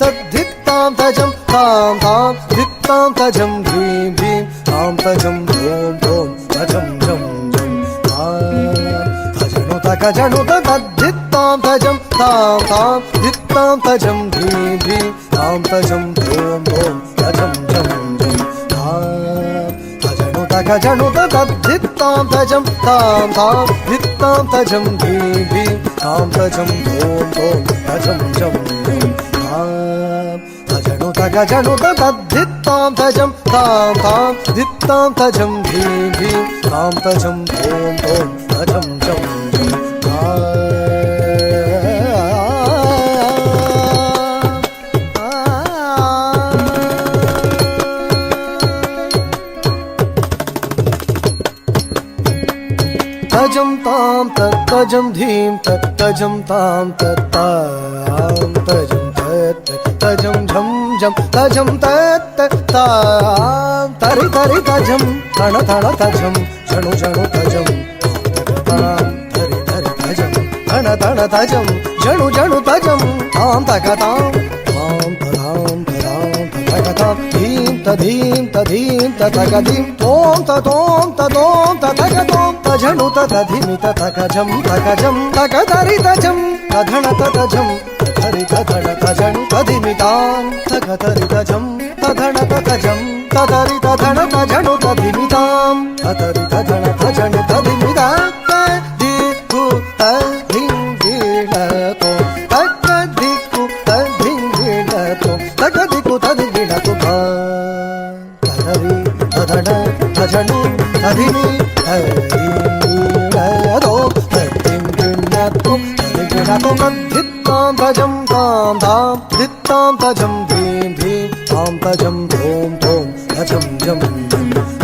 तद्धित्तां तजं तां तां धित्तां तजं ध्रीं ध्रीं तां तजं धूं धूं तजं जं जं तजनुत कजनुत तद्धित्तां तजं तां तां धित्तां तजं ध्रीं ध्रीं तां तजं धूं धूं तजं जं जं तजनुत कजनुत तद्धित्तां तजं तां तां धित्तां तजं ध्रीं ध्रीं तां तजं धूं धूं तजं जं जं तजनुत गजनुत तद्धित्तां तजं तां तां धित्तां तजं ध्रीं ध्रीं तां तजं धूं धूं तजं जं जं तजं तां तत्तजं धीं तत्तजं तां तत्तां तजं तजं झं झं तजं तां तरि तरि तजं तण तण तजं झणु झणु तजं तां तरि तरि तजं तण तण तजं झणु झणु तजं तां तकतां तां तदां तदां तकतां धीं तधीं तधीं ततकधीं तों ततों ततों ततकतों तझणु ततधिमि ततकजं तकजं तकतरि तजं तधण ततजं तधरि तधण तजणु तधिमितां तकतरि तजं तधण ततजं तधरि तधण तजणु तधिमितां ततरि तधण तजणु तधिमितां तदिकु तधिं गिणतो तकदिकु तधिं गिणतो तकदिकु तधिं गिणतो तदरि तधण तजणु तधिमि तदिगणतो तदिं गिणतो तदिगणतो तद्धित्तां तजं तां तां धित्तां तजं ध्रीं ध्रीं तां तजं धूं धूं तजं जं जं